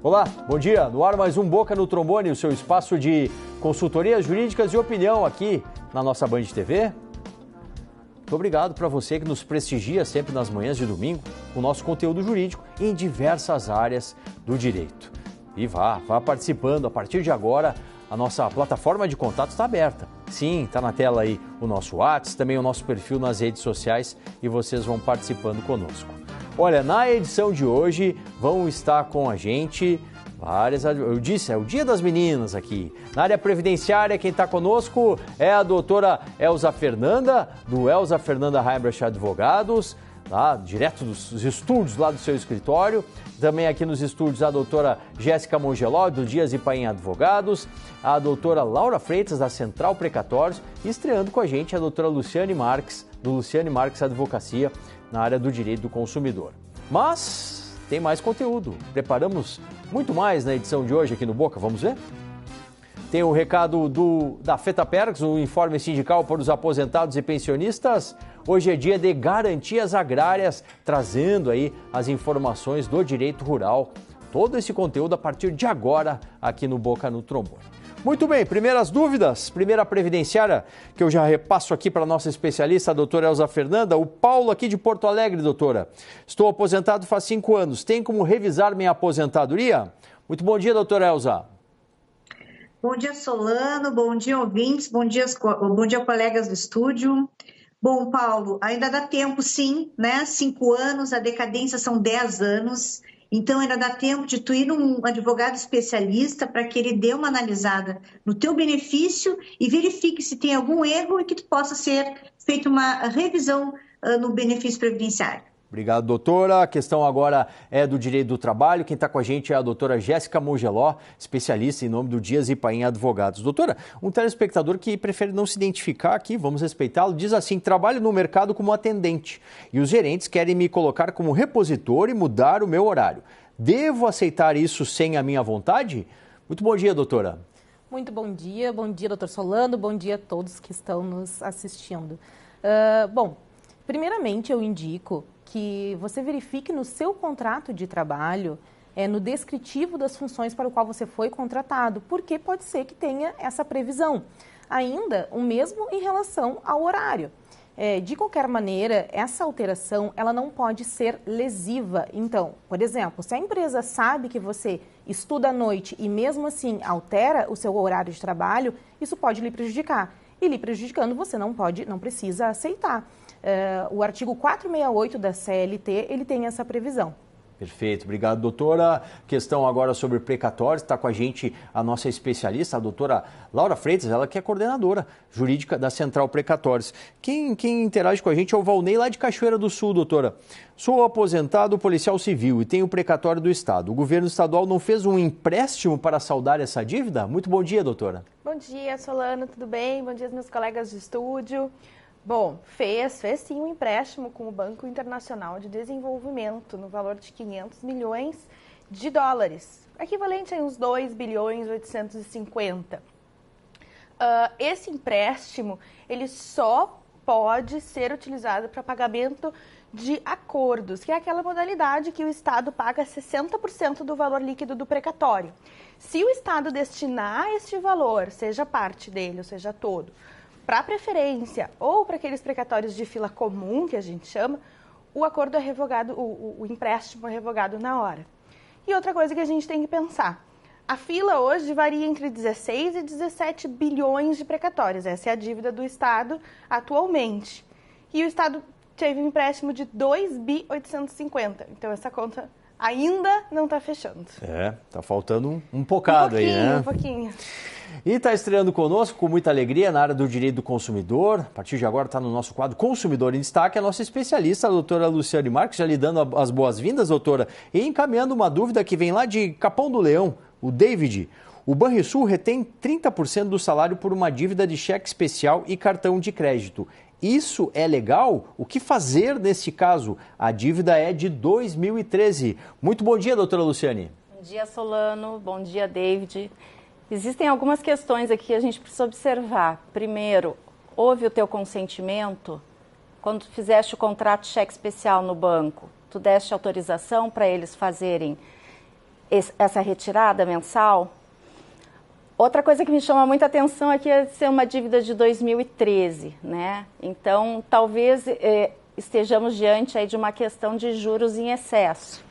Olá, bom dia. No ar mais um Boca no Trombone, o seu espaço de consultorias jurídicas e opinião aqui na nossa Band TV. Muito obrigado para você que nos prestigia sempre nas manhãs de domingo com o nosso conteúdo jurídico em diversas áreas do direito. E vá participando. A partir de agora, a nossa plataforma de contato está aberta. Sim, está na tela aí o nosso WhatsApp, também o nosso perfil nas redes sociais e vocês vão participando conosco. Olha, na edição de hoje vão estar com a gente várias... Eu disse, é o Dia das Meninas aqui. Na área previdenciária, quem está conosco é a doutora Elza Fernanda, do Elza Fernanda Heimbrecht Advogados, lá, direto dos estúdios lá do seu escritório. Também aqui nos estúdios a doutora Jéssica Mongeló, do Dias e Paim Advogados, a doutora Laura Freitas, da Central Precatórios, e estreando com a gente a doutora Luciane Marques, do Luciane Marques Advocacia, na área do direito do consumidor. Mas tem mais conteúdo, preparamos muito mais na edição de hoje aqui no Boca, vamos ver? Tem o recado da FETAPERGS, o informe sindical para os aposentados e pensionistas. Hoje é dia de garantias agrárias, trazendo aí as informações do direito rural. Todo esse conteúdo a partir de agora aqui no Boca no Trombone. Muito bem, primeiras dúvidas, primeira previdenciária, que eu já repasso aqui para a nossa especialista, a doutora Elza Fernanda. O Paulo aqui de Porto Alegre, doutora. Estou aposentado faz 5 anos, tem como revisar minha aposentadoria? Muito bom dia, doutora Elza. Bom dia, Solano, bom dia, ouvintes, bom dia, colegas do estúdio. Bom, Paulo, ainda dá tempo sim, né? 5 anos, a decadência são 10 anos, então ainda dá tempo de tu ir num advogado especialista para que ele dê uma analisada no teu benefício e verifique se tem algum erro e que tu possa ser feita uma revisão no benefício previdenciário. Obrigado, doutora. A questão agora é do direito do trabalho. Quem está com a gente é a doutora Jéssica Mongeló, especialista em nome do Dias e Paim Advogados. Doutora, um telespectador que prefere não se identificar aqui, vamos respeitá-lo, diz assim: trabalho no mercado como atendente e os gerentes querem me colocar como repositor e mudar o meu horário. Devo aceitar isso sem a minha vontade? Muito bom dia, doutora. Muito bom dia, doutor Solano, bom dia a todos que estão nos assistindo. Primeiramente eu indico que você verifique no seu contrato de trabalho, no descritivo das funções para o qual você foi contratado, porque pode ser que tenha essa previsão. Ainda, o mesmo em relação ao horário. De qualquer maneira, essa alteração ela não pode ser lesiva. Então, por exemplo, se a empresa sabe que você estuda à noite e mesmo assim altera o seu horário de trabalho, isso pode lhe prejudicar. E lhe prejudicando, você não precisa aceitar. O artigo 468 da CLT, ele tem essa previsão. Perfeito, obrigado, doutora. Questão agora sobre precatórios, está com a gente a nossa especialista, a doutora Laura Freitas, ela que é coordenadora jurídica da Central Precatórios. Quem interage com a gente é o Valnei, lá de Cachoeira do Sul, doutora. Sou aposentado policial civil e tenho precatório do Estado. O governo estadual não fez um empréstimo para saldar essa dívida? Muito bom dia, doutora. Bom dia, Solano, tudo bem? Bom dia aos meus colegas de estúdio. Bom, fez sim um empréstimo com o Banco Internacional de Desenvolvimento no valor de 500 milhões de dólares, equivalente a uns 2 bilhões 850. Esse empréstimo, ele só pode ser utilizado para pagamento de acordos, que é aquela modalidade que o Estado paga 60% do valor líquido do precatório. Se o Estado destinar este valor, seja parte dele ou seja todo, para preferência ou para aqueles precatórios de fila comum, que a gente chama, o acordo é revogado, o empréstimo é revogado na hora. E outra coisa que a gente tem que pensar, a fila hoje varia entre 16 e 17 bilhões de precatórios, essa é a dívida do Estado atualmente. E o Estado teve um empréstimo de 2.850, então essa conta ainda não está fechando. Tá faltando um bocado aí, né? Um pouquinho. E está estreando conosco com muita alegria na área do direito do consumidor. A partir de agora está no nosso quadro Consumidor em Destaque, a nossa especialista, a doutora Luciane Marques, já lhe dando as boas-vindas, doutora, e encaminhando uma dúvida que vem lá de Capão do Leão, o David. O Banrisul retém 30% do salário por uma dívida de cheque especial e cartão de crédito. Isso é legal? O que fazer nesse caso? A dívida é de 2013. Muito bom dia, doutora Luciane. Bom dia, Solano. Bom dia, David. Existem algumas questões aqui que a gente precisa observar. Primeiro, houve o teu consentimento? Quando tu fizeste o contrato de cheque especial no banco, tu deste autorização para eles fazerem essa retirada mensal. Outra coisa que me chama muita atenção aqui é ser uma dívida de 2013, né? Então, talvez estejamos diante aí de uma questão de juros em excesso.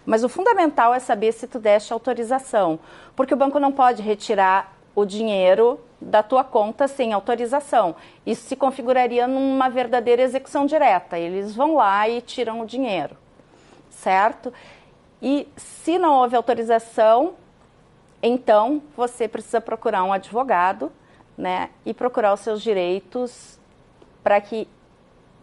Mas o fundamental é saber se tu deste autorização, porque o banco não pode retirar o dinheiro da tua conta sem autorização. Isso se configuraria numa verdadeira execução direta. Eles vão lá e tiram o dinheiro, certo? E se não houve autorização, então você precisa procurar um advogado, né, e procurar os seus direitos para que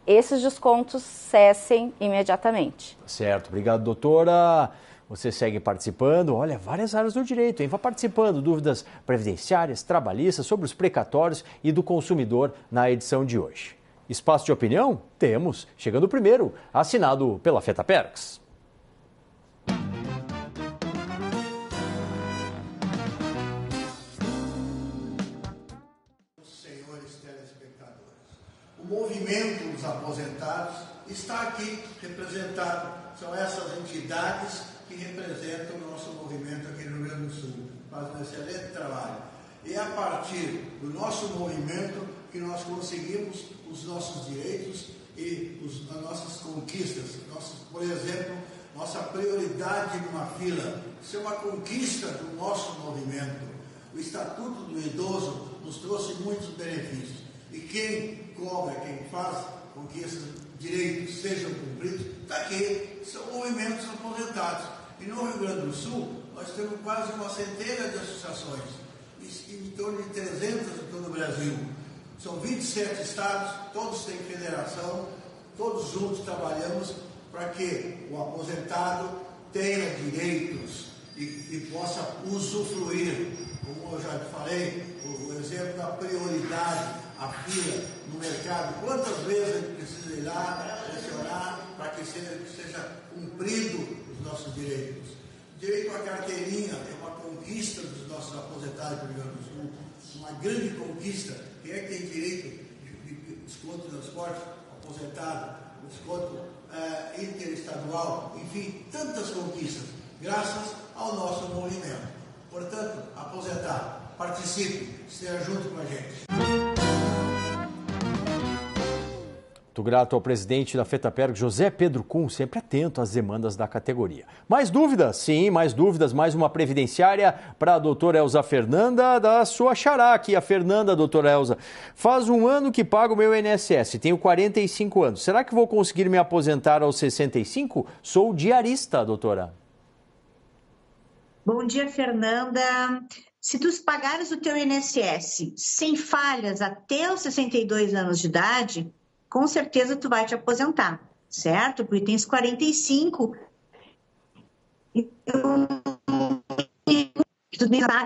esses descontos cessem imediatamente. Certo, obrigado, doutora. Você segue participando, olha, várias áreas do direito, hein? Vá participando, dúvidas previdenciárias, trabalhistas, sobre os precatórios e do consumidor na edição de hoje. Espaço de opinião? Temos. Chegando o primeiro, assinado pela FetaPerks. O movimento dos aposentados está aqui representado. São essas entidades que representam o nosso movimento aqui no Rio Grande do Sul. Fazem um excelente trabalho. E é a partir do nosso movimento que nós conseguimos os nossos direitos e as nossas conquistas. Por exemplo, nossa prioridade numa fila. Isso é uma conquista do nosso movimento. O Estatuto do Idoso nos trouxe muitos benefícios. E quem cobra, quem faz com que esses direitos sejam cumpridos, está aqui, são movimentos aposentados. E no Rio Grande do Sul, nós temos quase uma centena de associações, em torno de 300 em todo o Brasil. São 27 estados, todos têm federação, todos juntos trabalhamos para que o aposentado tenha direitos e possa usufruir. Como eu já te falei, o exemplo da prioridade, a fila no mercado, quantas vezes a gente precisa ir lá, pressionar para que seja cumprido os nossos direitos. Direito à carteirinha é uma conquista dos nossos aposentados do Rio Grande do Sul, uma grande conquista. Quem é que tem direito de desconto de transporte? Aposentado, desconto interestadual, enfim, tantas conquistas, graças ao nosso movimento. Portanto, aposentado, participe, esteja junto com a gente. Muito grato ao presidente da FetaPerks, José Pedro Kuhn, sempre atento às demandas da categoria. Mais dúvidas? Sim, mais dúvidas, mais uma previdenciária para a doutora Elza Fernanda, da sua xará aqui, a Fernanda, doutora Elza. Faz um ano que pago o meu INSS, tenho 45 anos. Será que vou conseguir me aposentar aos 65? Sou diarista, doutora. Bom dia, Fernanda. Se tu pagares o teu INSS sem falhas até os 62 anos de idade, com certeza tu vai te aposentar, certo? Porque tens 45, é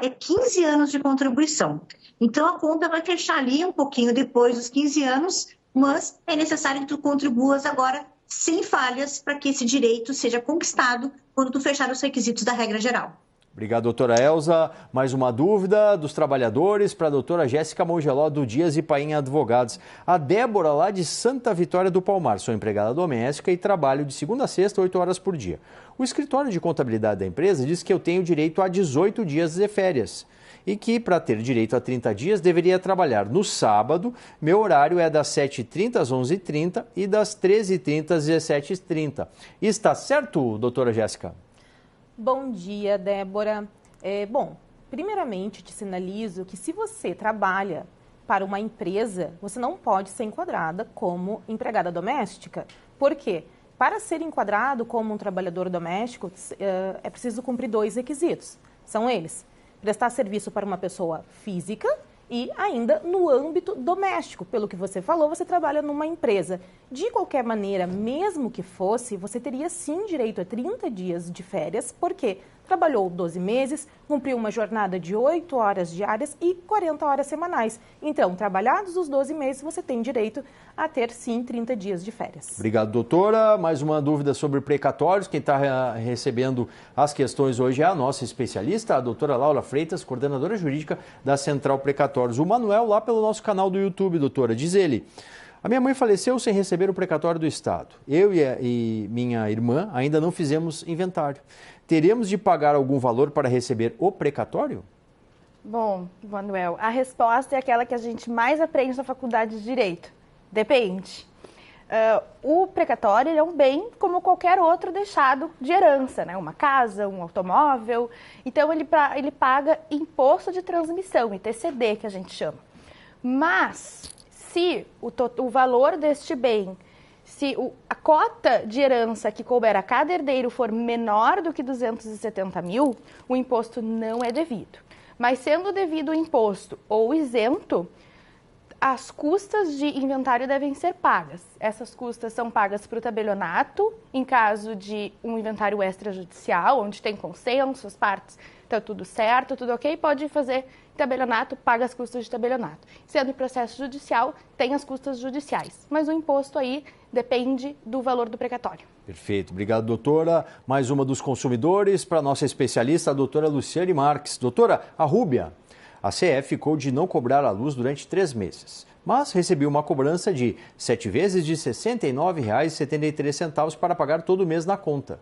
15 anos de contribuição. Então, a conta vai fechar ali um pouquinho depois dos 15 anos, mas é necessário que tu contribuas agora sem falhas para que esse direito seja conquistado quando tu fechar os requisitos da regra geral. Obrigado, doutora Elza. Mais uma dúvida dos trabalhadores para a doutora Jéssica Mongeló, do Dias e Paim Advogados. A Débora, lá de Santa Vitória do Palmar. Sou empregada doméstica e trabalho de segunda a sexta, 8 horas por dia. O escritório de contabilidade da empresa diz que eu tenho direito a 18 dias de férias. E que, para ter direito a 30 dias, deveria trabalhar no sábado. Meu horário é das 7h30 às 11h30 e das 13h30 às 17h30. Está certo, doutora Jéssica? Bom dia, Débora. Bom, primeiramente te sinalizo que se você trabalha para uma empresa, você não pode ser enquadrada como empregada doméstica. Por quê? Para ser enquadrado como um trabalhador doméstico, é preciso cumprir 2 requisitos. São eles: prestar serviço para uma pessoa física e ainda no âmbito doméstico. Pelo que você falou, você trabalha numa empresa. De qualquer maneira, mesmo que fosse, você teria sim direito a 30 dias de férias, porque trabalhou 12 meses, cumpriu uma jornada de 8 horas diárias e 40 horas semanais. Então, trabalhados os 12 meses, você tem direito a ter sim 30 dias de férias. Obrigado, doutora. Mais uma dúvida sobre precatórios. Quem está recebendo as questões hoje é a nossa especialista, a doutora Laura Freitas, coordenadora jurídica da Central Precatórios. O Manuel, lá pelo nosso canal do YouTube, doutora, diz ele: a minha mãe faleceu sem receber o precatório do Estado. Eu e minha irmã ainda não fizemos inventário. teremos de pagar algum valor para receber o precatório? Bom, Manuel, a resposta é aquela que a gente mais aprende na faculdade de Direito. Depende. O precatório ele é um bem como qualquer outro deixado de herança, né? Uma casa, um automóvel. Então, ele paga imposto de transmissão, ITCD, que a gente chama. Mas, se o valor deste bem, se a cota de herança que couber a cada herdeiro for menor do que 270 mil, o imposto não é devido. Mas, sendo devido o imposto ou isento, as custas de inventário devem ser pagas. Essas custas são pagas para o tabelionato, em caso de um inventário extrajudicial, onde tem consenso, as partes está tudo certo, tudo ok, pode fazer tabelionato, paga as custas de tabelionato. Sendo em processo judicial, tem as custas judiciais. Mas o imposto aí depende do valor do precatório. Perfeito. Obrigado, doutora. Mais uma dos consumidores para a nossa especialista, a doutora Luciane Marques. Doutora, a Rúbia. A CE ficou de não cobrar a luz durante 3 meses, mas recebeu uma cobrança de 7 vezes de R$ 69,73 para pagar todo mês na conta.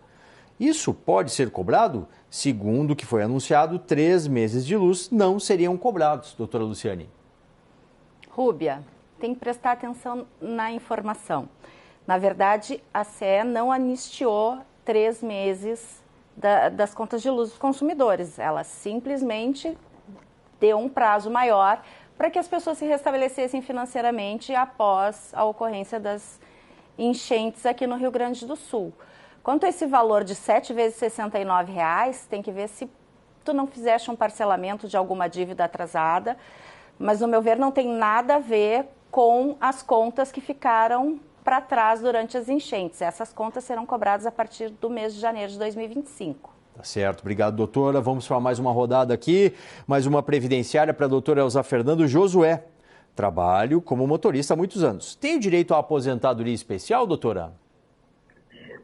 Isso pode ser cobrado? Segundo o que foi anunciado, 3 meses de luz não seriam cobrados, doutora Luciane. Rúbia, tem que prestar atenção na informação. Na verdade, a CE não anistiou 3 meses das contas de luz dos consumidores. Ela simplesmente deu um prazo maior para que as pessoas se restabelecessem financeiramente após a ocorrência das enchentes aqui no Rio Grande do Sul. Quanto a esse valor de 7 vezes R$ 69, tem que ver se tu não fizeste um parcelamento de alguma dívida atrasada, mas, no meu ver, não tem nada a ver com as contas que ficaram para trás durante as enchentes. Essas contas serão cobradas a partir do mês de janeiro de 2025. Tá certo, obrigado, doutora. Vamos para mais uma rodada aqui, mais uma previdenciária para a doutora Elza Fernando. Josué, trabalho como motorista há muitos anos. Tenho direito à aposentadoria especial, doutora?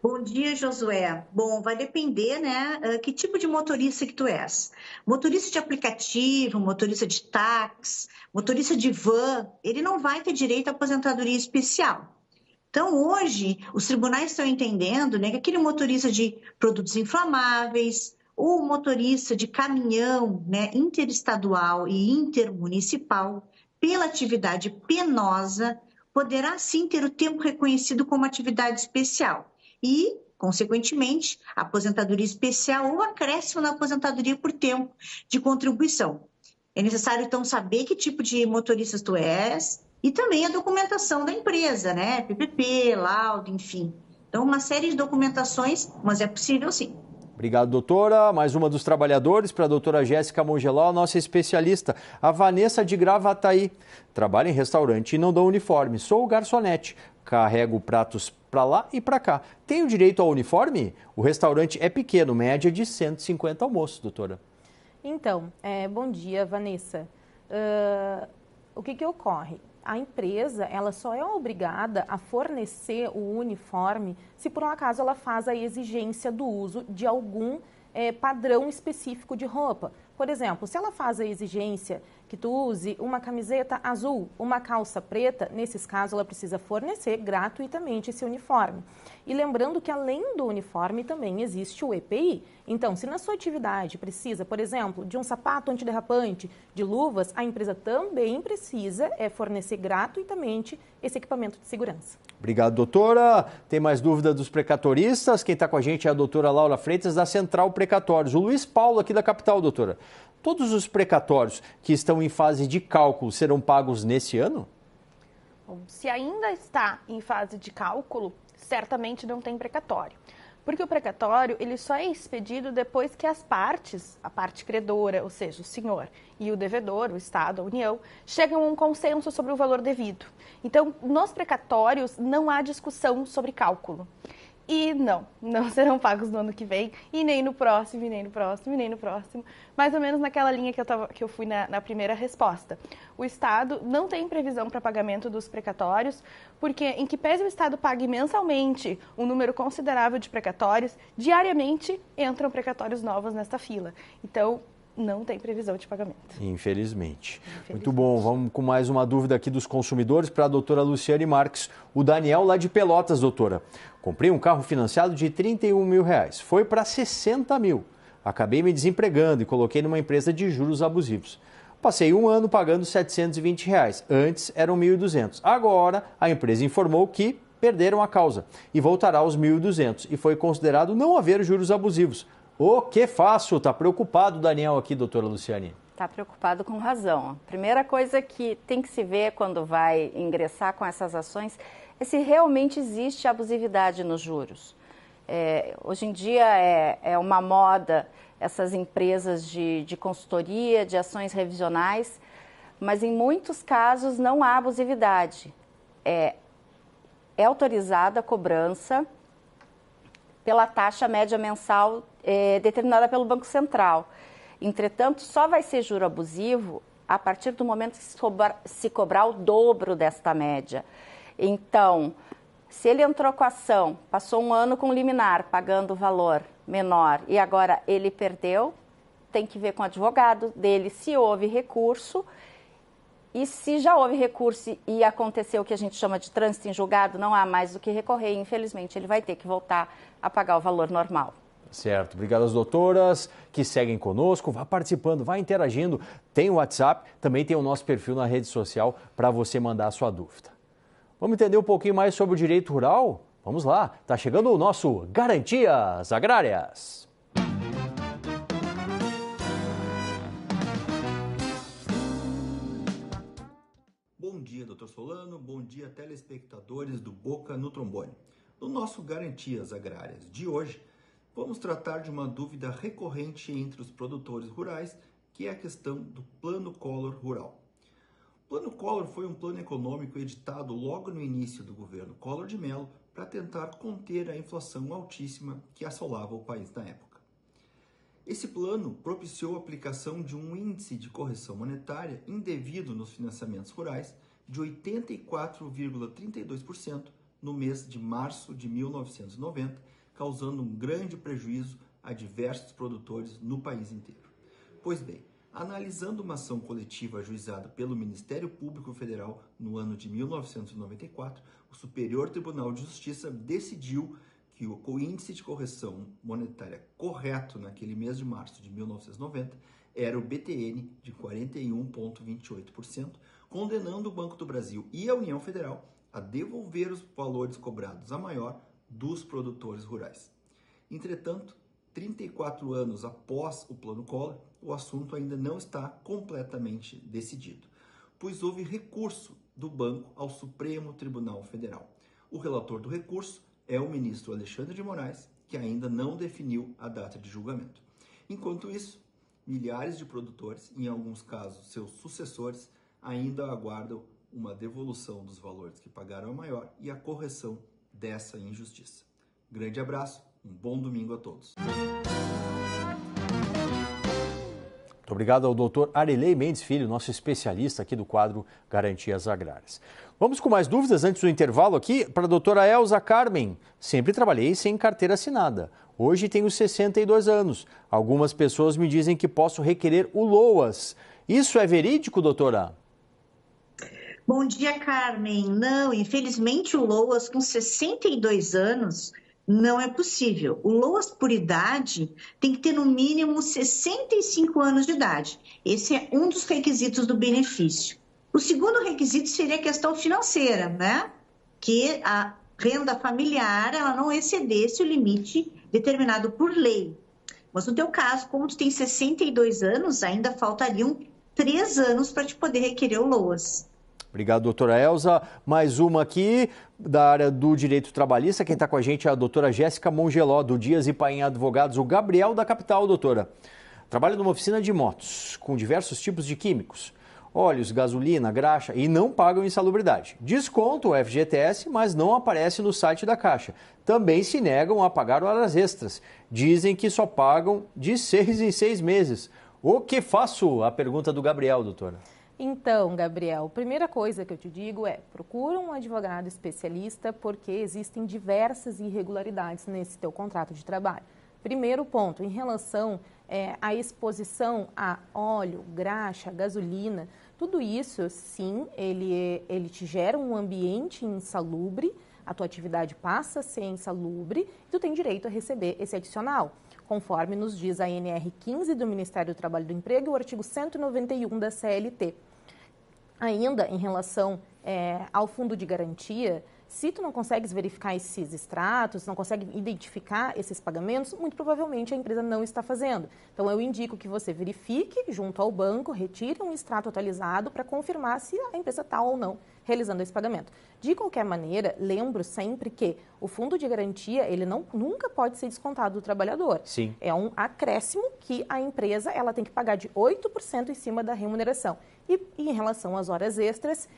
Bom dia, Josué. Bom, vai depender, né, que tipo de motorista que tu és. Motorista de aplicativo, motorista de táxi, motorista de van, ele não vai ter direito à aposentadoria especial. Então, hoje, os tribunais estão entendendo, né, que aquele motorista de produtos inflamáveis ou motorista de caminhão, né, interestadual e intermunicipal, pela atividade penosa, poderá sim ter o tempo reconhecido como atividade especial e, consequentemente, a aposentadoria especial ou acréscimo na aposentadoria por tempo de contribuição. É necessário, então, saber que tipo de motorista tu és, e também a documentação da empresa, né? PPP, laudo, enfim. Então, uma série de documentações, mas é possível sim. Obrigado, doutora. Mais uma dos trabalhadores para a doutora Jéssica Mongeló, nossa especialista. A Vanessa de Gravataí. Trabalha em restaurante e não dá uniforme. Sou garçonete. Carrego pratos para lá e para cá. Tenho direito ao uniforme? O restaurante é pequeno, média de 150 almoços, doutora. Então, bom dia, Vanessa. O que ocorre? A empresa, ela só é obrigada a fornecer o uniforme se por um acaso ela faz a exigência do uso de algum padrão específico de roupa. Por exemplo, se ela faz a exigência que tu use uma camiseta azul, uma calça preta, nesses casos ela precisa fornecer gratuitamente esse uniforme. E lembrando que além do uniforme também existe o EPI. Então, se na sua atividade precisa, por exemplo, de um sapato antiderrapante, de luvas, a empresa também precisa fornecer gratuitamente esse equipamento de segurança. Obrigado, doutora. Tem mais dúvida dos precatoristas? Quem está com a gente é a doutora Laura Freitas, da Central Precatórios. O Luiz Paulo, aqui da capital, doutora. Todos os precatórios que estão em fase de cálculo serão pagos nesse ano? Bom, se ainda está em fase de cálculo, certamente não tem precatório. Porque o precatório ele só é expedido depois que as partes, a parte credora, ou seja, o senhor e o devedor, o Estado, a União, chegam a um consenso sobre o valor devido. Então, nos precatórios não há discussão sobre cálculo. E não serão pagos no ano que vem, e nem no próximo, e nem no próximo, e nem no próximo. Mais ou menos naquela linha que eu fui na primeira resposta. O Estado não tem previsão para pagamento dos precatórios, porque em que pese o Estado pague mensalmente um número considerável de precatórios, diariamente entram precatórios novos nesta fila. Então, não tem previsão de pagamento. Infelizmente. Muito bom, vamos com mais uma dúvida aqui dos consumidores para a doutora Luciane Marques. O Daniel lá de Pelotas, doutora. Comprei um carro financiado de R$31 mil, foi para 60 mil. Acabei me desempregando e coloquei numa empresa de juros abusivos. Passei um ano pagando R$720, antes eram 1.200. Agora, a empresa informou que perderam a causa e voltará aos 1.200 e foi considerado não haver juros abusivos. O que faço? Está preocupado o Daniel aqui, doutora Luciane? Está preocupado com razão. A primeira coisa que tem que se ver quando vai ingressar com essas ações é se realmente existe abusividade nos juros. Hoje em dia é uma moda essas empresas de consultoria, de ações revisionais, mas em muitos casos não há abusividade. É autorizada a cobrança pela taxa média mensal determinada pelo Banco Central. Entretanto, só vai ser juro abusivo a partir do momento que se cobrar o dobro desta média. Então, se ele entrou com a ação, passou um ano com liminar, pagando o valor menor e agora ele perdeu, tem que ver com o advogado dele se houve recurso. E se já houve recurso e aconteceu o que a gente chama de trânsito em julgado, não há mais do que recorrer. Infelizmente, ele vai ter que voltar a pagar o valor normal. Certo. Obrigado às doutoras que seguem conosco. Vá participando, vá interagindo. Tem o WhatsApp, também tem o nosso perfil na rede social para você mandar a sua dúvida. Vamos entender um pouquinho mais sobre o direito rural? Vamos lá, está chegando o nosso Garantias Agrárias. Bom dia, Dr. Solano. Bom dia, telespectadores do Boca no Trombone. No nosso Garantias Agrárias de hoje, vamos tratar de uma dúvida recorrente entre os produtores rurais, que é a questão do Plano Collor Rural. O Plano Collor foi um plano econômico editado logo no início do governo Collor de Mello para tentar conter a inflação altíssima que assolava o país na época. Esse plano propiciou a aplicação de um índice de correção monetária indevido nos financiamentos rurais de 84,32% no mês de março de 1990, causando um grande prejuízo a diversos produtores no país inteiro. Pois bem, analisando uma ação coletiva ajuizada pelo Ministério Público Federal no ano de 1994, o Superior Tribunal de Justiça decidiu que o índice de correção monetária correto naquele mês de março de 1990 era o BTN de 41,28%, condenando o Banco do Brasil e a União Federal a devolver os valores cobrados a maior dos produtores rurais. Entretanto, 34 anos após o Plano Collor, o assunto ainda não está completamente decidido, pois houve recurso do banco ao Supremo Tribunal Federal. O relator do recurso é o ministro Alexandre de Moraes, que ainda não definiu a data de julgamento. Enquanto isso, milhares de produtores, em alguns casos seus sucessores, ainda aguardam uma devolução dos valores que pagaram a maior e a correção dessa injustiça. Grande abraço, um bom domingo a todos. Muito obrigado ao doutor Arelei Mendes Filho, nosso especialista aqui do quadro Garantias Agrárias. Vamos com mais dúvidas antes do intervalo aqui para a doutora Elza Carmen. Sempre trabalhei sem carteira assinada. Hoje tenho 62 anos. Algumas pessoas me dizem que posso requerer o LOAS. Isso é verídico, doutora? Bom dia, Carmen. Não, infelizmente o LOAS com 62 anos não é possível. O LOAS por idade tem que ter no mínimo 65 anos de idade. Esse é um dos requisitos do benefício. O segundo requisito seria a questão financeira, né? Que a renda familiar ela não excedesse o limite determinado por lei. Mas no teu caso, como tu tem 62 anos, ainda faltariam 3 anos para te poder requerer o LOAS. Obrigado, doutora Elza. Mais uma aqui da área do direito trabalhista. Quem está com a gente é a doutora Jéssica Mongeló, do Dias e Paim Advogados, o Gabriel da capital, doutora. Trabalha numa oficina de motos, com diversos tipos de químicos, óleos, gasolina, graxa, e não pagam insalubridade. Desconto o FGTS, mas não aparece no site da Caixa. Também se negam a pagar horas extras. Dizem que só pagam de 6 em 6 meses. O que faço? A pergunta do Gabriel, doutora. Então, Gabriel, primeira coisa que eu te digo é procura um advogado especialista porque existem diversas irregularidades nesse teu contrato de trabalho. Primeiro ponto, em relação a exposição a óleo, graxa, gasolina, tudo isso, sim, ele te gera um ambiente insalubre, a tua atividade passa a ser insalubre e tu tem direito a receber esse adicional, conforme nos diz a NR 15 do Ministério do Trabalho e do Emprego e o artigo 191 da CLT. Ainda em relação ao fundo de garantia, se tu não consegues verificar esses extratos, não consegue identificar esses pagamentos, muito provavelmente a empresa não está fazendo. Então, eu indico que você verifique junto ao banco, retire um extrato atualizado para confirmar se a empresa está ou não realizando esse pagamento. De qualquer maneira, lembro sempre que o fundo de garantia, ele nunca pode ser descontado do trabalhador. Sim. É um acréscimo que a empresa ela tem que pagar de 8% em cima da remuneração. E em relação às horas extras,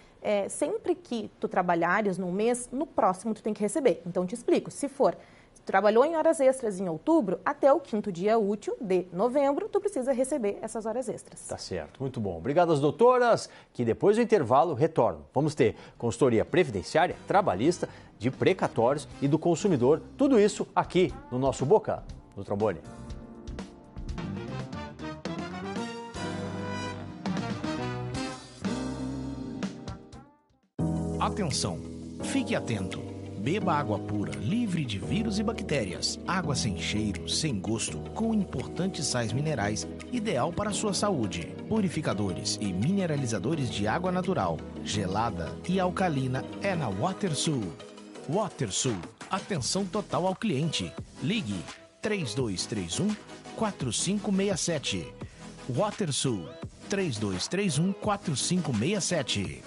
sempre que tu trabalhares num mês, no próximo tu tem que receber. Então, te explico. Se trabalhou em horas extras em outubro, até o 5º dia útil de novembro, tu precisa receber essas horas extras. Tá certo, muito bom. Obrigado às doutoras, que depois do intervalo retornam. Vamos ter consultoria previdenciária, trabalhista, de precatórios e do consumidor. Tudo isso aqui no nosso Boca no Trombone. Atenção, fique atento. Beba água pura, livre de vírus e bactérias. Água sem cheiro, sem gosto, com importantes sais minerais, ideal para a sua saúde. Purificadores e mineralizadores de água natural, gelada e alcalina é na WaterSul. WaterSul, atenção total ao cliente. Ligue 3231-4567. WaterSul, 3231-4567.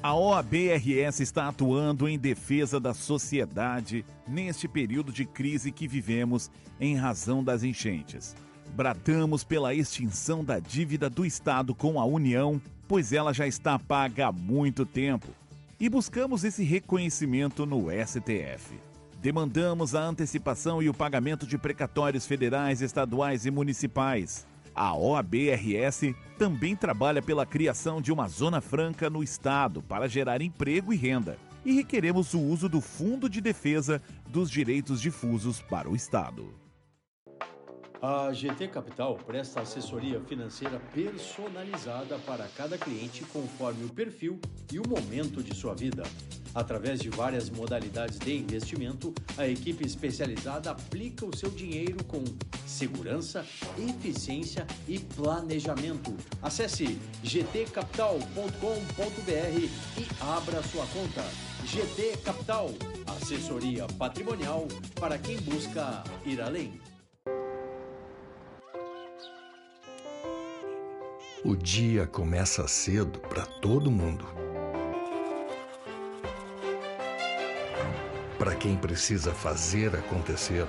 A OAB-RS está atuando em defesa da sociedade neste período de crise que vivemos em razão das enchentes. Bradamos pela extinção da dívida do Estado com a União, pois ela já está paga há muito tempo. E buscamos esse reconhecimento no STF. Demandamos a antecipação e o pagamento de precatórios federais, estaduais e municipais. A OAB-RS também trabalha pela criação de uma zona franca no Estado para gerar emprego e renda. E requeremos o uso do Fundo de Defesa dos Direitos Difusos para o Estado. A GT Capital presta assessoria financeira personalizada para cada cliente conforme o perfil e o momento de sua vida. Através de várias modalidades de investimento, a equipe especializada aplica o seu dinheiro com segurança, eficiência e planejamento. Acesse gtcapital.com.br e abra sua conta. GT Capital, assessoria patrimonial para quem busca ir além. O dia começa cedo para todo mundo. Para quem precisa fazer acontecer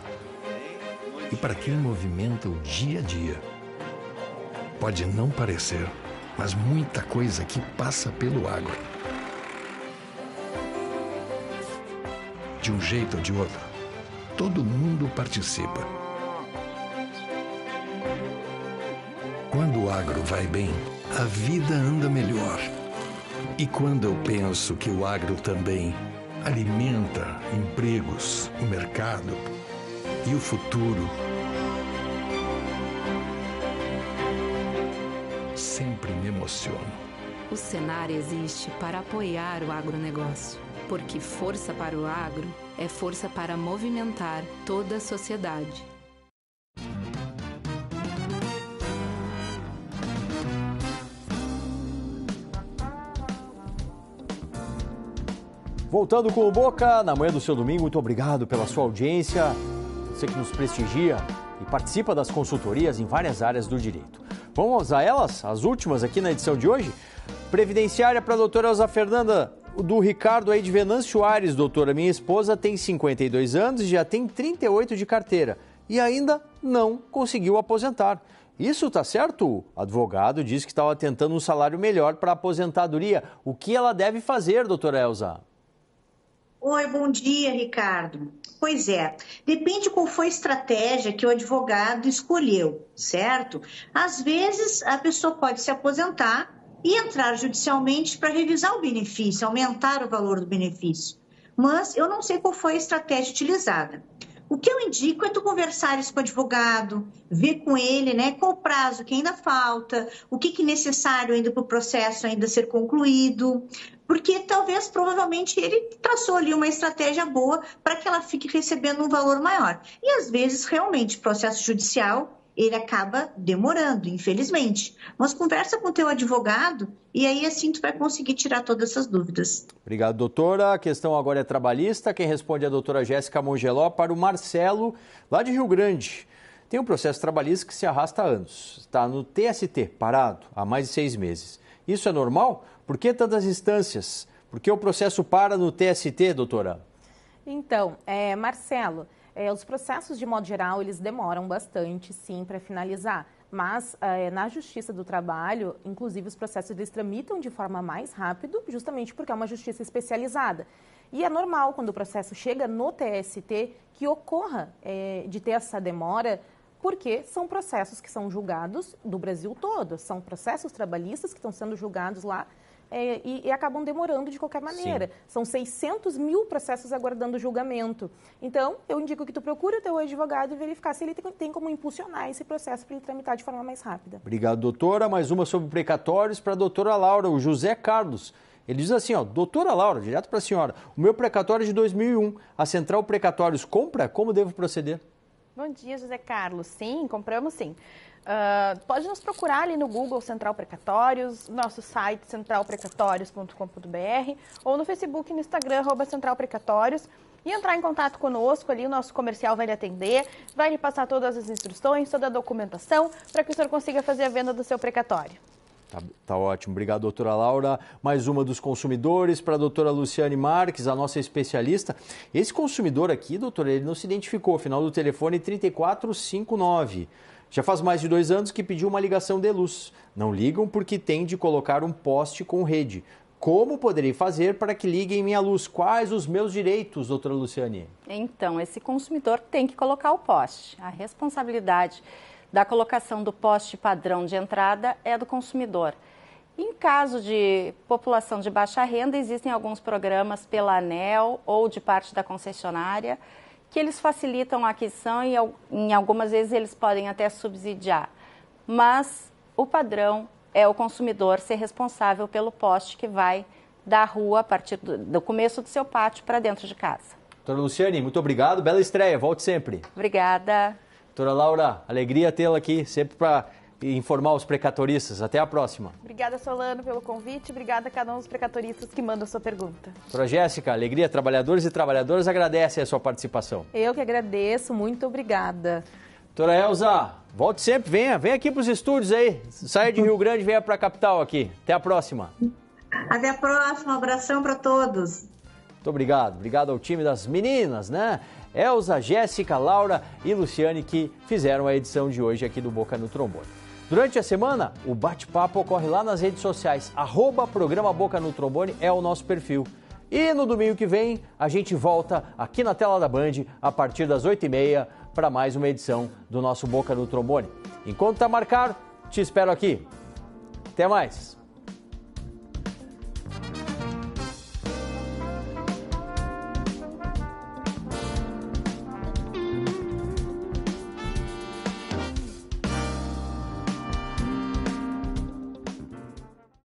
e para quem movimenta o dia a dia. Pode não parecer, mas muita coisa aqui passa pelo agro. De um jeito ou de outro, todo mundo participa. Quando o agro vai bem, a vida anda melhor. E quando eu penso que o agro também alimenta empregos, o mercado e o futuro, sempre me emociono. O Senar existe para apoiar o agronegócio, porque força para o agro é força para movimentar toda a sociedade. Voltando com o Boca, na manhã do seu domingo, muito obrigado pela sua audiência, você que nos prestigia e participa das consultorias em várias áreas do direito. Vamos a elas, as últimas aqui na edição de hoje. Previdenciária para a doutora Elza Fernanda, do Ricardo aí de Venâncio Aires, doutora. Minha esposa tem 52 anos e já tem 38 de carteira e ainda não conseguiu aposentar. Isso tá certo? O advogado disse que estava tentando um salário melhor para a aposentadoria. O que ela deve fazer, doutora Elza? Oi, bom dia, Ricardo. Pois é, depende qual foi a estratégia que o advogado escolheu, certo? Às vezes, a pessoa pode se aposentar e entrar judicialmente para revisar o benefício, aumentar o valor do benefício. Mas eu não sei qual foi a estratégia utilizada. O que eu indico é tu conversares com o advogado, ver com ele, né, qual o prazo que ainda falta, o que é necessário ainda para o processo ainda ser concluído, porque talvez, provavelmente, ele traçou ali uma estratégia boa para que ela fique recebendo um valor maior. E, às vezes, realmente, o processo judicial, ele acaba demorando, infelizmente. Mas conversa com o teu advogado e aí assim tu vai conseguir tirar todas essas dúvidas. Obrigado, doutora. A questão agora é trabalhista. Quem responde é a doutora Jéssica Mongeló para o Marcelo, lá de Rio Grande. Tem um processo trabalhista que se arrasta há anos. Está no TST, parado, há mais de 6 meses. Isso é normal? Por que tantas instâncias? Por que o processo para no TST, doutora? Então, Marcelo, os processos, de modo geral, eles demoram bastante, sim, para finalizar. Mas, na Justiça do Trabalho, inclusive, os processos eles tramitam de forma mais rápida, justamente porque é uma justiça especializada. E é normal, quando o processo chega no TST, que ocorra de ter essa demora, porque são processos que são julgados do Brasil todo. São processos trabalhistas que estão sendo julgados lá e acabam demorando de qualquer maneira. Sim. São 600 mil processos aguardando julgamento. Então, eu indico que tu procure o teu advogado e verificar se ele tem como impulsionar esse processo para ele tramitar de forma mais rápida. Obrigado, doutora. Mais uma sobre precatórios para a doutora Laura, o José Carlos. Ele diz assim, doutora Laura, direto para a senhora, o meu precatório é de 2001. A Central Precatórios compra? Como devo proceder? Bom dia, José Carlos. Sim, compramos sim. Pode nos procurar ali no Google Central Precatórios, nosso site centralprecatórios.com.br ou no Facebook e no Instagram, @centralprecatórios, e entrar em contato conosco ali, o nosso comercial vai lhe atender, vai lhe passar todas as instruções, toda a documentação, para que o senhor consiga fazer a venda do seu precatório. Tá ótimo. Obrigado, doutora Laura. Mais uma dos consumidores para a doutora Luciane Marques, a nossa especialista. Esse consumidor aqui, doutora, ele não se identificou, final do telefone 3459. Já faz mais de 2 anos que pediu uma ligação de luz. Não ligam porque tem de colocar um poste com rede. Como poderei fazer para que liguem minha luz? Quais os meus direitos, doutora Luciane? Então, esse consumidor tem que colocar o poste. A responsabilidade da colocação do poste padrão de entrada é do consumidor. Em caso de população de baixa renda, existem alguns programas pela ANEEL ou de parte da concessionária que eles facilitam a aquisição e em algumas vezes eles podem até subsidiar. Mas o padrão é o consumidor ser responsável pelo poste que vai da rua, a partir do começo do seu pátio, para dentro de casa. Doutora Luciane, muito obrigado. Bela estreia. Volte sempre. Obrigada. Doutora Laura, alegria tê-la aqui, sempre para informar os precatoristas. Até a próxima. Obrigada, Solano, pelo convite. Obrigada a cada um dos precatoristas que manda a sua pergunta. Doutora Jéssica, alegria. Trabalhadores e trabalhadoras agradecem a sua participação. Eu que agradeço. Muito obrigada. Doutora Elza, volte sempre. Vem aqui para os estúdios aí. Saia de Rio Grande e venha para a capital aqui. Até a próxima. Até a próxima. Um abração para todos. Muito obrigado. Obrigado ao time das meninas, né? Elza, Jéssica, Laura e Luciane, que fizeram a edição de hoje aqui do Boca no Trombone. Durante a semana, o bate-papo ocorre lá nas redes sociais. @programa Boca no Trombone é o nosso perfil. E no domingo que vem, a gente volta aqui na tela da Band, a partir das 8h30, para mais uma edição do nosso Boca no Trombone. Enquanto tá marcado, te espero aqui. Até mais!